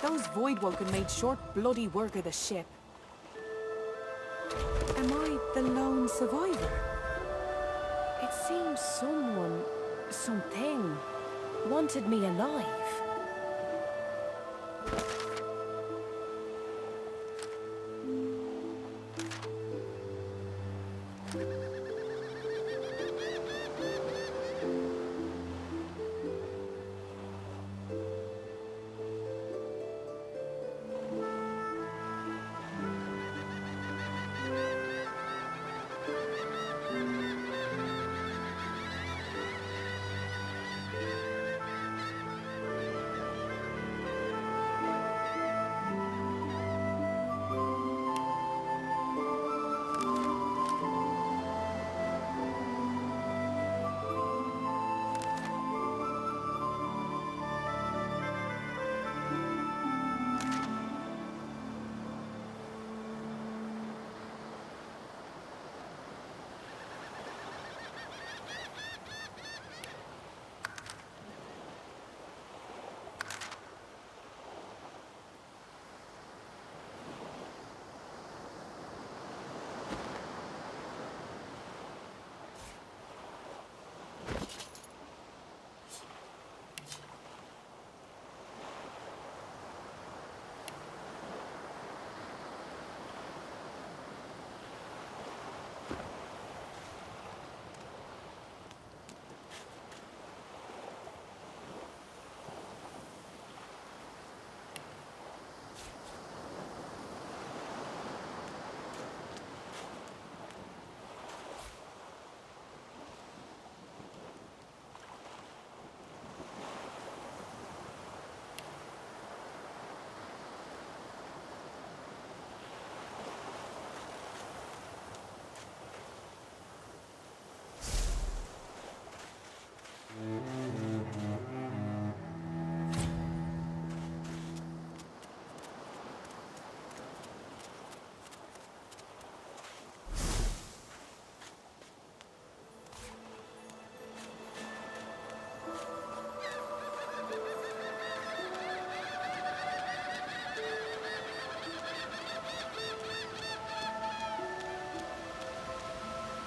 Those Voidwoken made short, bloody work of the ship. Am I the lone survivor? It seems someone, something, wanted me alive.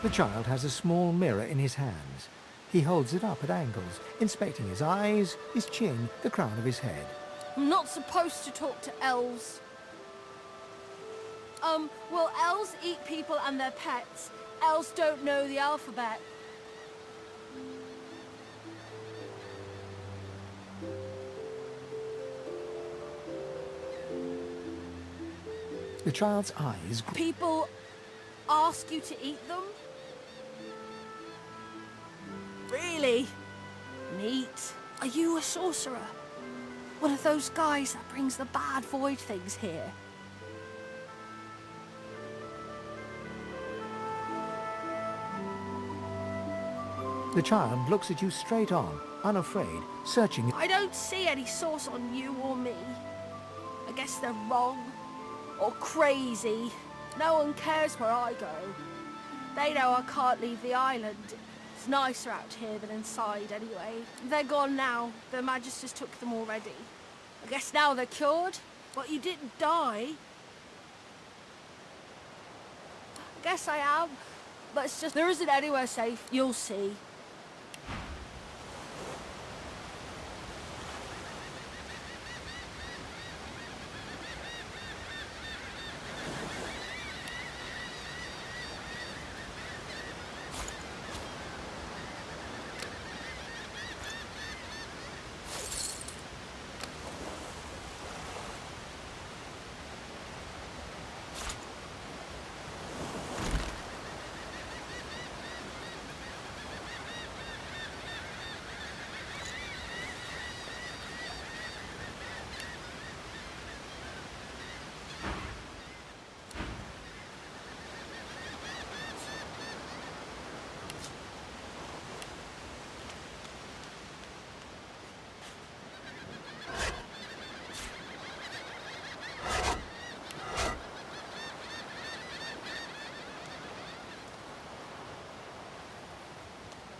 The child has a small mirror in his hands. He holds it up at angles, inspecting his eyes, his chin, the crown of his head. I'm not supposed to talk to elves. Well, elves eat people and their pets. Elves don't know the alphabet. The child's eyes... People ask you to eat them? Really? Neat. Are you a sorcerer? One of those guys that brings the bad void things here? The child looks at you straight on, unafraid, searching... I don't see any source on you or me. I guess they're wrong. Or crazy. No one cares where I go. They know I can't leave the island. It's nicer out here than inside anyway. They're gone now. The Magisters took them already. I guess now they're cured. But you didn't die. I guess I am. But it's just there isn't anywhere safe. You'll see.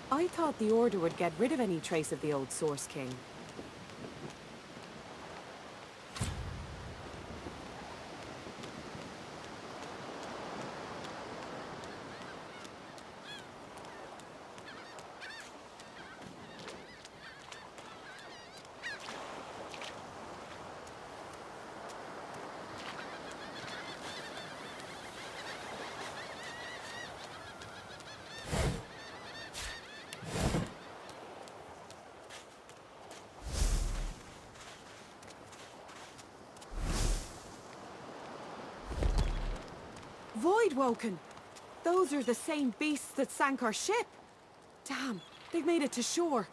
I thought the Order would get rid of any trace of the old Source King. Voidwoken! Those are the same beasts that sank our ship! Damn, they've made it to shore.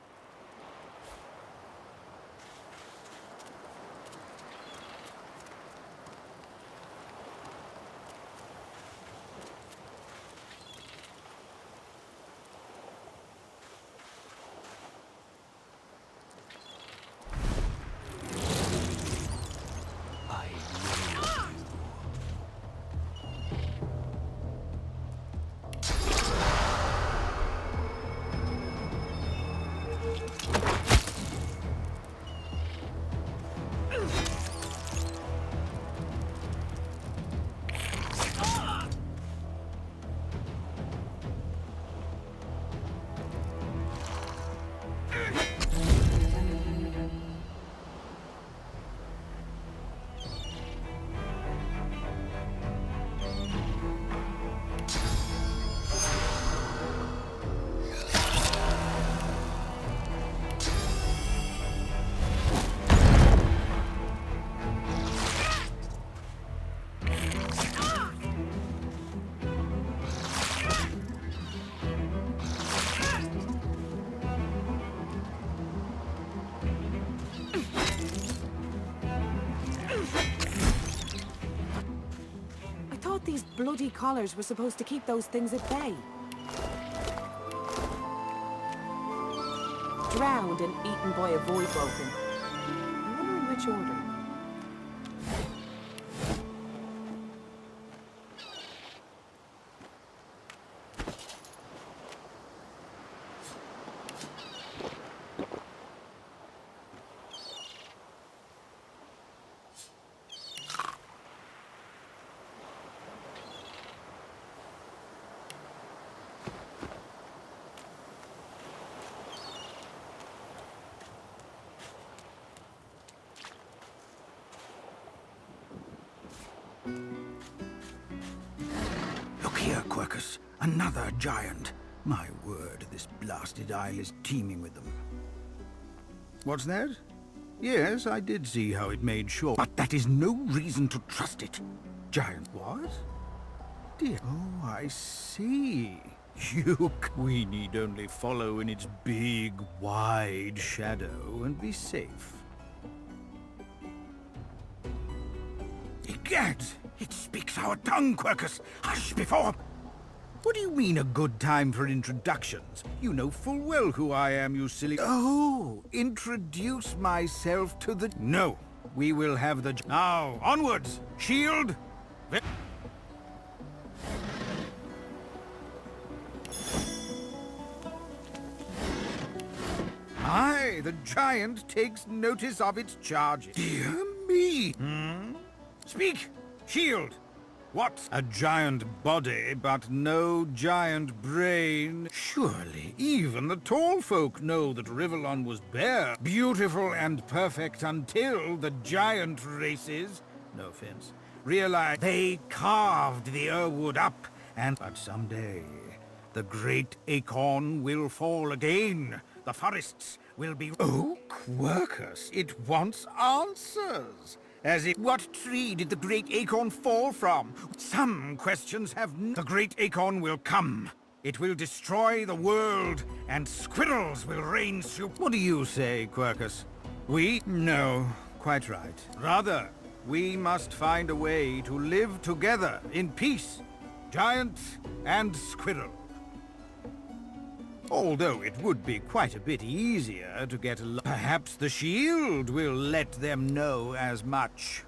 These bloody collars were supposed to keep those things at bay. Drowned and eaten by a Voidwoken. I wonder in which order. Look here, Quercus. Another giant. My word, this blasted isle is teeming with them. What's that? Yes, I did see how it made shore, but that is no reason to trust it. Giant what? Dear, oh, I see. We need only follow in its big, wide shadow and be safe. Egad! It speaks our tongue, Quercus! Hush before... What do you mean a good time for introductions? You know full well who I am, you silly... Oh, introduce myself to the... No, we will have the... Now, onwards! Shield! Aye, the giant takes notice of its charges. Dear me! Speak! Shield! What? A giant body, but no giant brain. Surely even the tall folk know that Rivellon was bare, beautiful and perfect until the giant races, no offense, realized they carved the Earwood up, and... But someday, the great acorn will fall again. The forests will be... Oh, Quercus, it wants answers. As if... What tree did the great acorn fall from? Some questions have... The great acorn will come. It will destroy the world, and squirrels will reign supreme. What do you say, Quercus? We? No, quite right. Rather, we must find a way to live together in peace. Giant and squirrel. Although it would be quite a bit easier to get along. Perhaps the shield will let them know as much.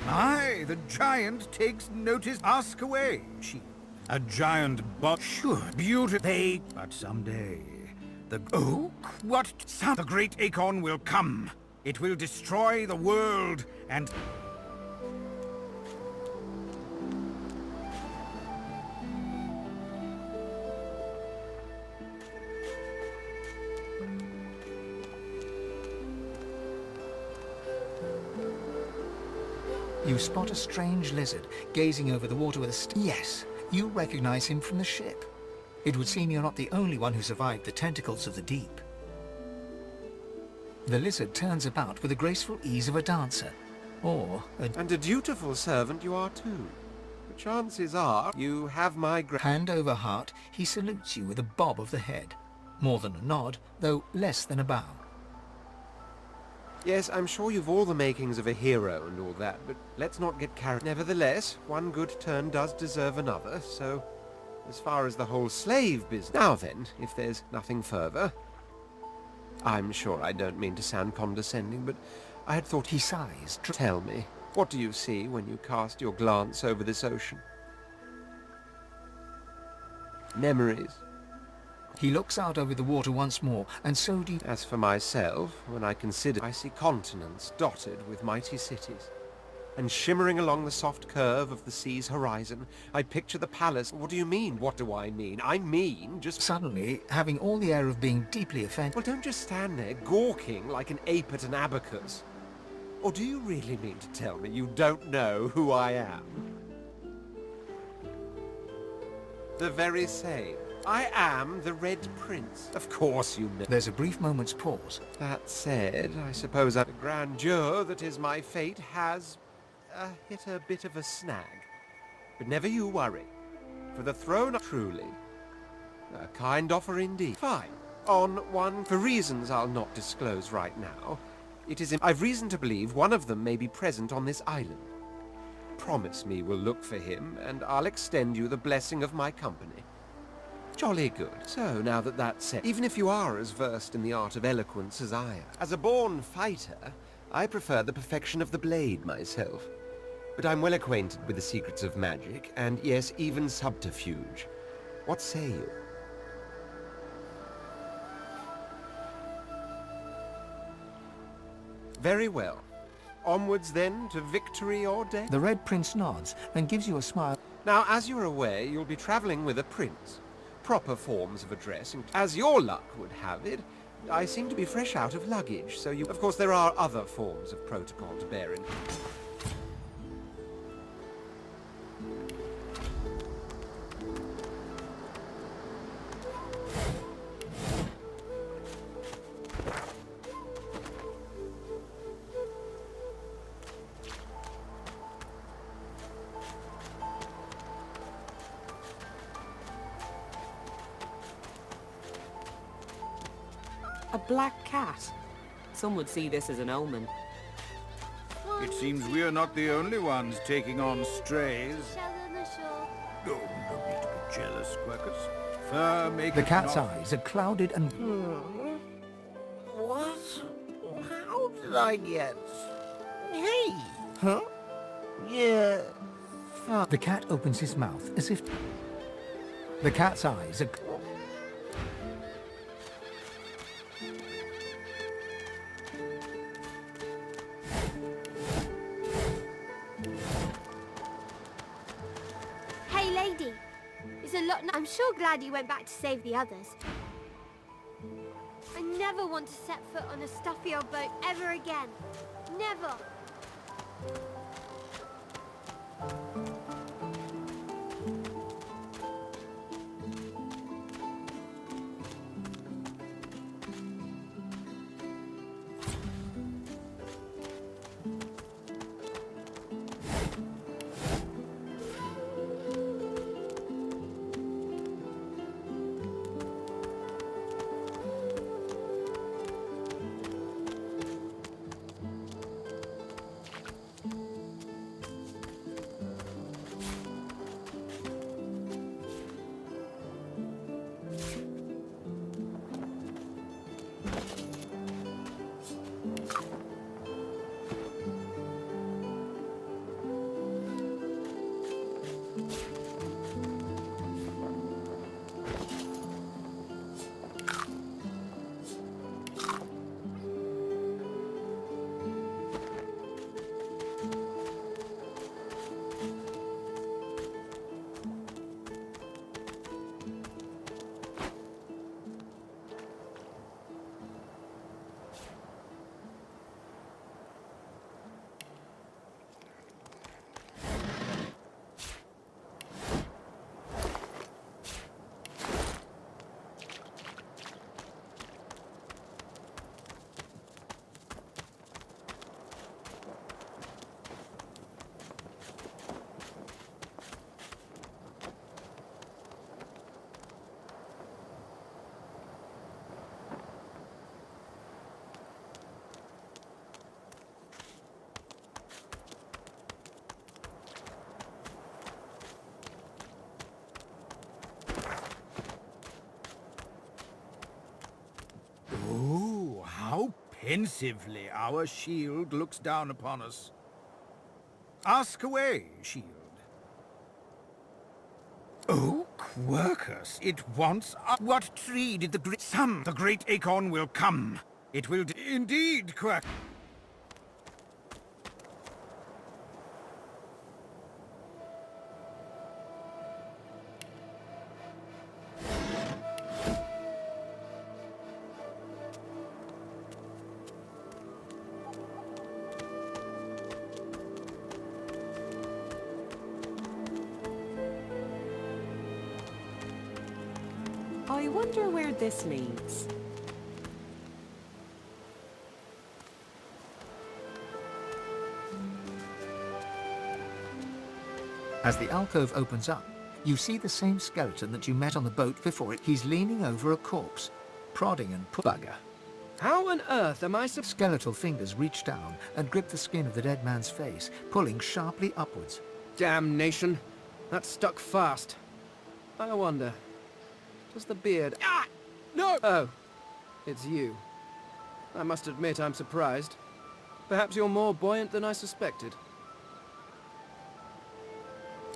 Aye, the giant takes notice. Ask away, shield. A giant bot. Sure, beautiful. They... But someday, the... Oh, what? The great acorn will come. It will destroy the world, and... You spot a strange lizard gazing over the water with a Yes, you recognize him from the ship. It would seem you're not the only one who survived the tentacles of the deep. The lizard turns about with the graceful ease of a dancer. Or And a dutiful servant you are too. The chances are you have my hand over heart, he salutes you with a bob of the head. More than a nod, though less than a bow. Yes, I'm sure you've all the makings of a hero and all that, but let's not get carried. Nevertheless, one good turn does deserve another, so as far as the whole slave business... Now then, if there's nothing further... I'm sure I don't mean to sound condescending, but I had thought... He sighs. Tell me, what do you see when you cast your glance over this ocean? Memories. He looks out over the water once more, and so do you. As for myself, when I consider, I see continents dotted with mighty cities. And shimmering along the soft curve of the sea's horizon, I picture the palace. What do you mean? What do I mean? I mean just... Suddenly, having all the air of being deeply offended... Well, don't just stand there gawking like an ape at an abacus. Or do you really mean to tell me you don't know who I am? The very same. I am the Red Prince. Of course you know. There's a brief moment's pause. That said, I suppose that the grandeur that is my fate has hit a bit of a snag. But never you worry. For the throne, truly. A kind offer indeed. Fine. On one, for reasons I'll not disclose right now, it is I've reason to believe one of them may be present on this island. Promise me we'll look for him, and I'll extend you the blessing of my company. Jolly good. So, now that that's said, even if you are as versed in the art of eloquence as I am, as a born fighter, I prefer the perfection of the blade myself. But I'm well acquainted with the secrets of magic, and yes, even subterfuge. What say you? Very well. Onwards then to victory or death? The Red Prince nods and gives you a smile. Now, as you're aware, you'll be traveling with a prince. Proper forms of address. As your luck would have it, I seem to be fresh out of luggage, so you... Of course, there are other forms of protocol to bear in. A black cat. Some would see this as an omen. It seems we're not the only ones taking on strays. Oh, don't need to be jealous, Quercus. Fur make The cat's eyes are clouded and... What? How did I get... Hey! Huh? Yeah... The cat opens his mouth as if... The cat's eyes are... Hey, lady. It's a lot... I'm sure glad you went back to save the others. I never want to set foot on a stuffy old boat ever again. Never. Pensively, our shield looks down upon us. Ask away, shield. Oh, Quercus, it wants what tree did the great... Some, the great acorn will come. It will indeed, Quercus. I wonder where this leads. As the alcove opens up, you see the same skeleton that you met on the boat before it. He's leaning over a corpse, prodding and bugger. How on earth am I Skeletal fingers reach down and grip the skin of the dead man's face, pulling sharply upwards. Damnation! That's stuck fast. I wonder, does the beard... Ah! No! Oh, it's you. I must admit I'm surprised. Perhaps you're more buoyant than I suspected.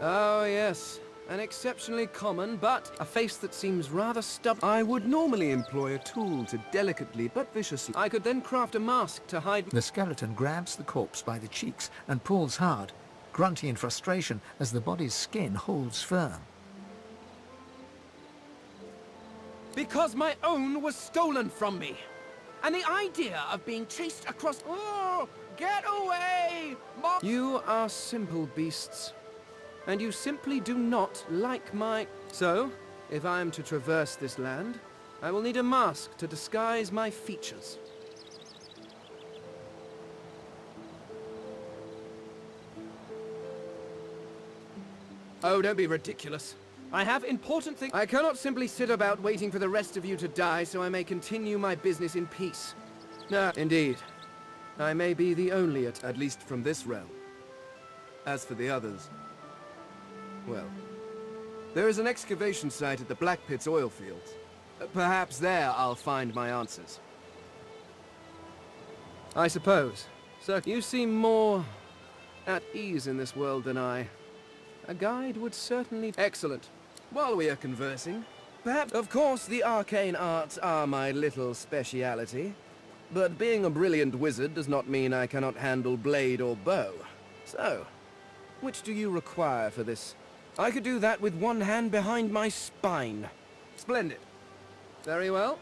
Oh, yes. An exceptionally common, but a face that seems rather stubborn. I would normally employ a tool to delicately but viciously. I could then craft a mask to hide... The skeleton grabs the corpse by the cheeks and pulls hard, grunting in frustration as the body's skin holds firm. Because my own was stolen from me. And the idea of being chased across... Oh! Get away! You are simple beasts. And you simply do not like my... So, if I am to traverse this land, I will need a mask to disguise my features. Oh, don't be ridiculous. I have important things... I cannot simply sit about waiting for the rest of you to die so I may continue my business in peace. No, indeed. I may be the only at least from this realm. As for the others... Well, there is an excavation site at the Black Pit's oil fields. Perhaps there I'll find my answers. I suppose. So, you seem more at ease in this world than I. A guide would certainly... Excellent. While we are conversing, perhaps... Of course, the arcane arts are my little speciality. But being a brilliant wizard does not mean I cannot handle blade or bow. So, which do you require for this? I could do that with one hand behind my spine. Splendid. Very well.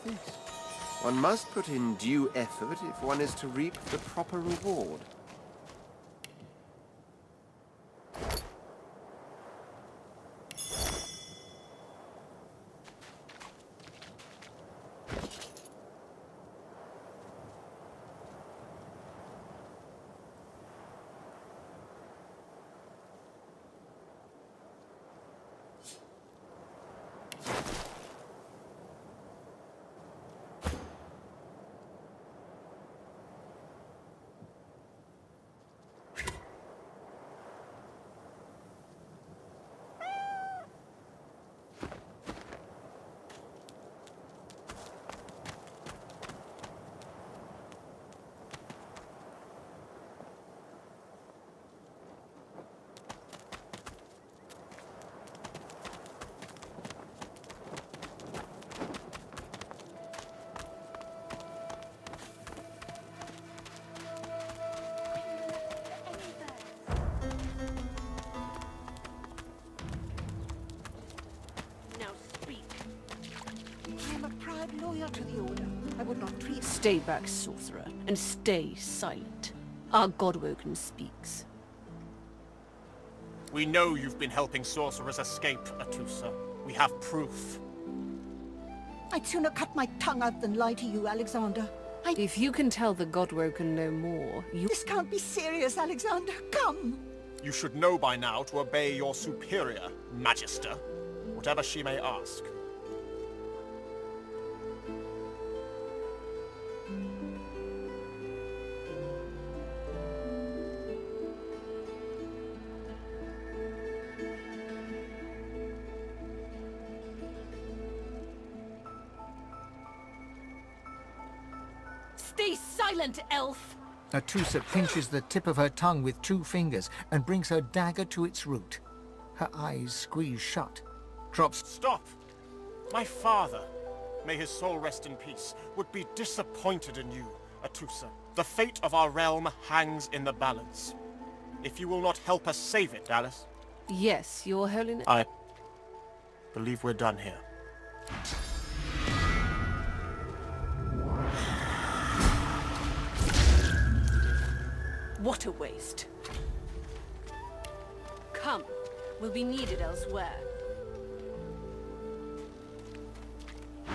peace. One must put in due effort if one is to reap the proper reward. Now speak. I am a proud loyal to the Order. I would not treat... Stay back, sorcerer, and stay silent. Our Godwoken speaks. We know you've been helping sorcerers escape, Atusa. We have proof. I'd sooner cut my tongue out than lie to you, Alexander. If you can tell the Godwoken no more, you... This can't be serious, Alexander. Come! You should know by now to obey your superior, Magister, whatever she may ask. Stay silent, elf! Atusa pinches the tip of her tongue with 2 fingers and brings her dagger to its root. Her eyes squeeze shut. Drops... Stop! My father, may his soul rest in peace, would be disappointed in you, Atusa. The fate of our realm hangs in the balance. If you will not help us save it, Dallas... Yes, your holiness... I believe we're done here. What a waste. Come, we'll be needed elsewhere.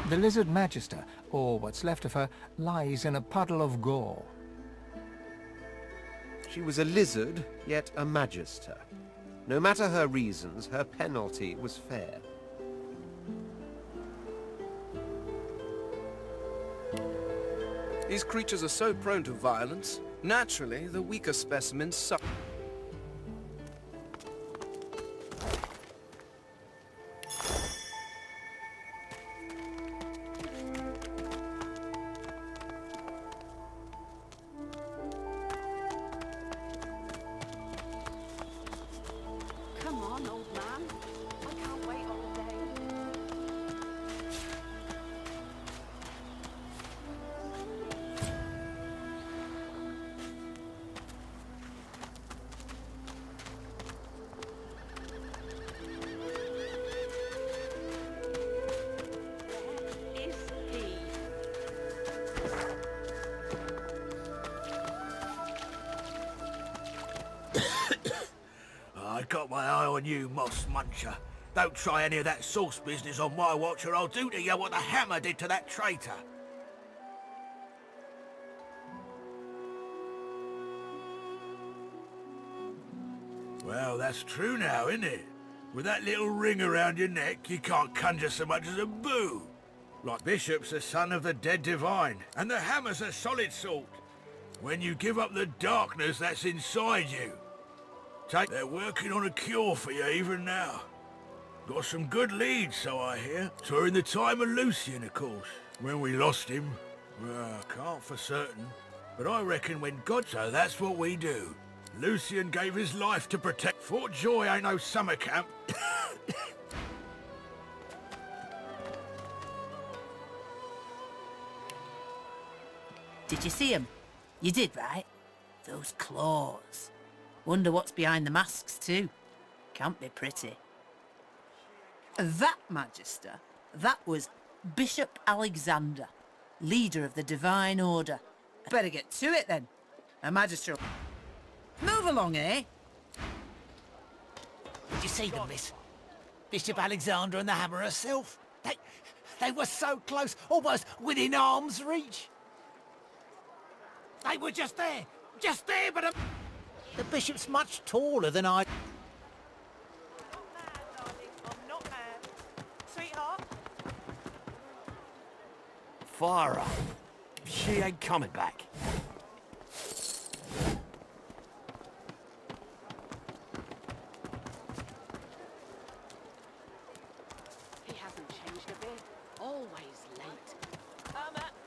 The Lizard Magister, or what's left of her, lies in a puddle of gore. She was a lizard, yet a magister. No matter her reasons, her penalty was fair. These creatures are so prone to violence. Naturally, the weaker specimens suffer. Come on, old man. I can't wait all day. Where is he? I got my eye on you, Moss Muncher. Don't try any of that sauce business on my watch or I'll do to you what the hammer did to that traitor. Well, that's true now, isn't it? With that little ring around your neck, you can't conjure so much as a boo. Like Bishop's the son of the dead divine, and the hammer's a solid sort. When you give up the darkness that's inside you. They're working on a cure for you even now. Got some good leads, so I hear. During the time of Lucian, of course. When we lost him, well, I can't for certain. But I reckon when God... So that's what we do. Lucian gave his life to protect... Fort Joy ain't no summer camp. Did you see 'em? You did, right? Those claws. Wonder what's behind the masks, too. Can't be pretty. That, Magister, that was Bishop Alexander, leader of the Divine Order. Better get to it then. A magistrate. Move along, eh? Did you see them, miss? Bishop Alexander and the Hammer herself. They were so close, almost within arm's reach. They were just there, but the bishop's much taller than I... I'm not mad. Sweetheart? Fire up. She ain't coming back. He hasn't changed a bit. Always late.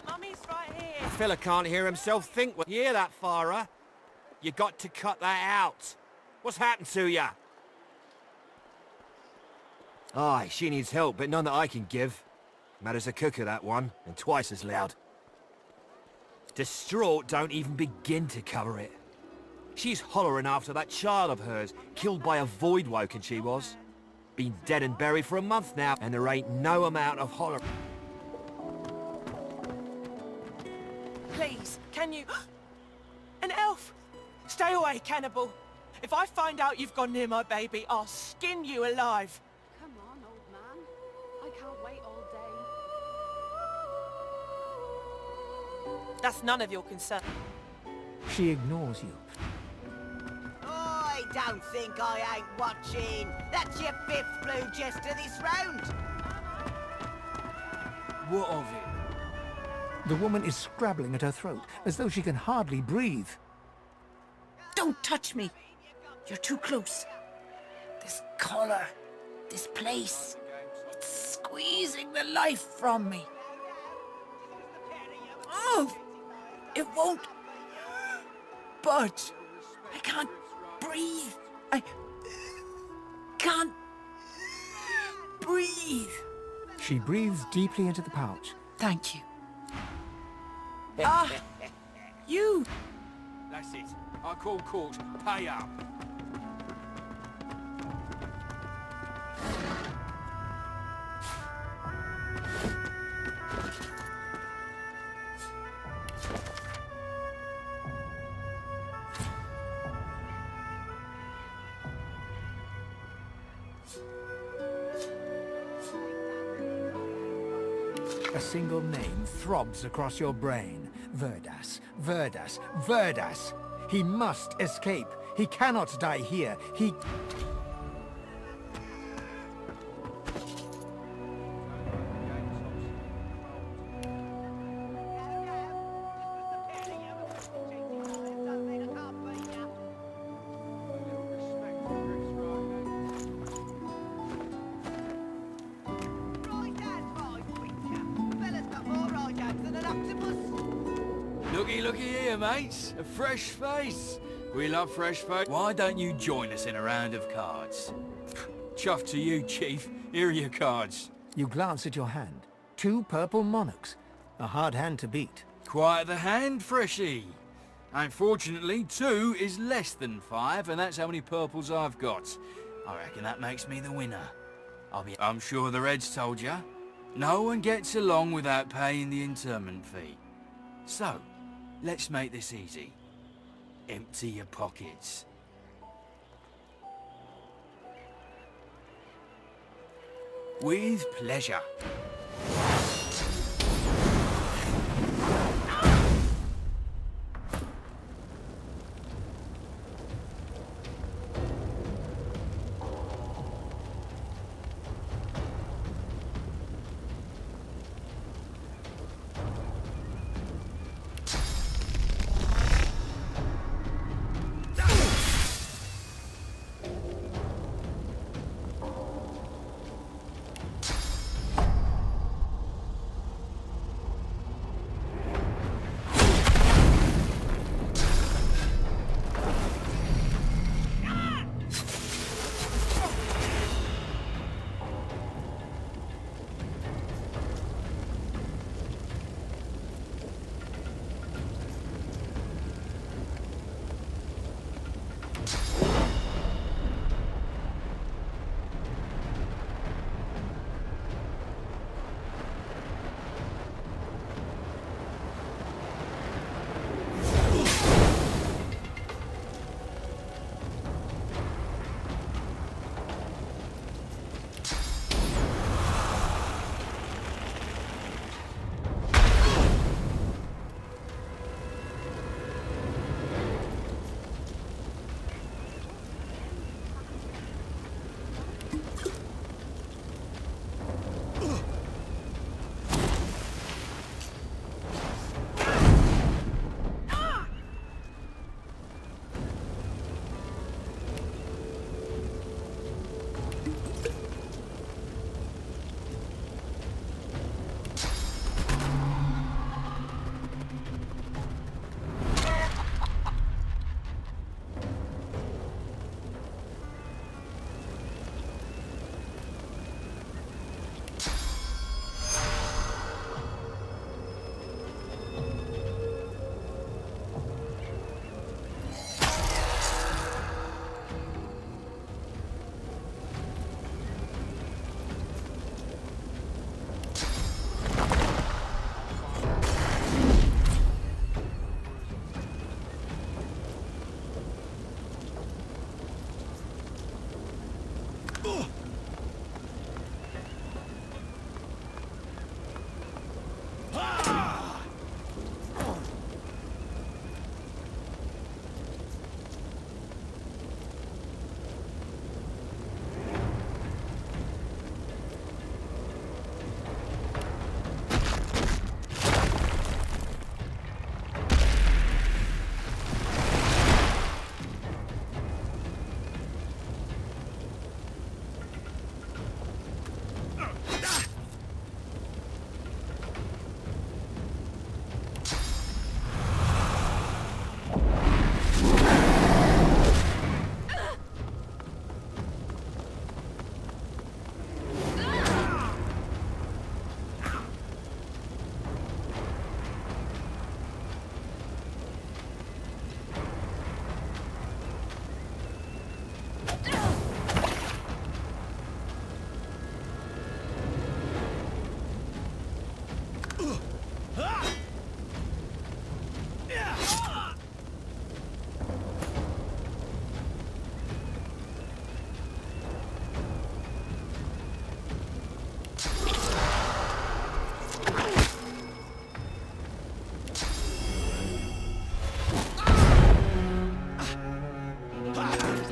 Mummy's right here. Fella can't hear himself think. You hear that, Farah? You got to cut that out. What's happened to ya? Aye, she needs help, but none that I can give. Mad as a cooker, that one, and twice as loud. Distraught don't even begin to cover it. She's hollering after that child of hers, killed by a void woken she was. Been dead and buried for a month now, and there ain't no amount of holler. Please, can you... An elf! Stay away, cannibal. If I find out you've gone near my baby, I'll skin you alive. Come on, old man. I can't wait all day. That's none of your concern. She ignores you. I don't think I ain't watching. That's your 5th blue jester this round. What of it? The woman is scrabbling at her throat, as though she can hardly breathe. Don't touch me. You're too close. This collar, this place, it's squeezing the life from me. Oh, it won't budge. I can't breathe. I can't breathe. She breathes deeply into the pouch. Thank you. You! That's it. I call court. Pay up. A single name throbs across your brain. Verdas, Verdas, Verdas. He must escape. He cannot die here. He... Looky here, mates. A fresh face. We love fresh face. Why don't you join us in a round of cards? Chuff to you, Chief. Here are your cards. You glance at your hand. 2 purple monarchs. A hard hand to beat. Quite the hand, Freshie. Unfortunately, 2 is less than 5, and that's how many purples I've got. I reckon that makes me the winner. I'm sure the Reds told ya. No one gets along without paying the interment fee. So, let's make this easy. Empty your pockets. With pleasure.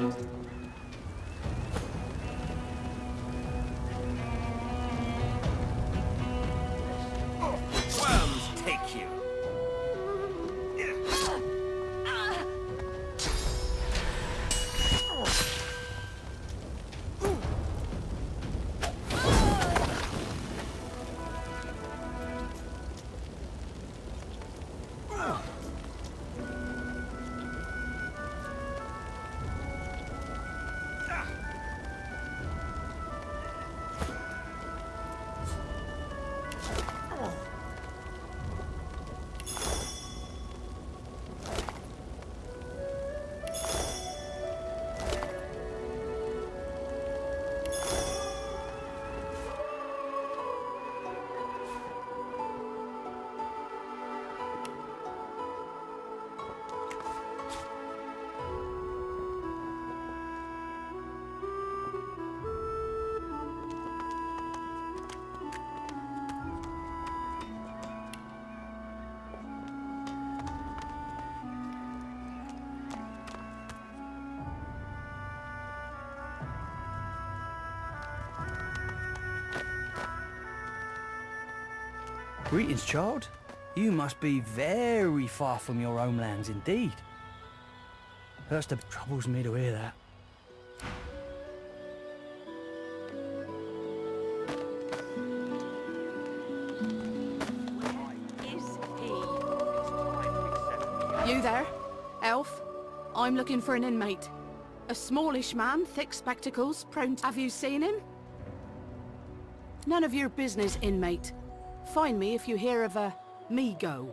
Worms take you. Greetings, child. You must be very far from your homelands indeed. First, it troubles me to hear that. You there? Elf? I'm looking for an inmate. A smallish man, thick spectacles, prone to... Have you seen him? None of your business, inmate. Find me if you hear of a me go.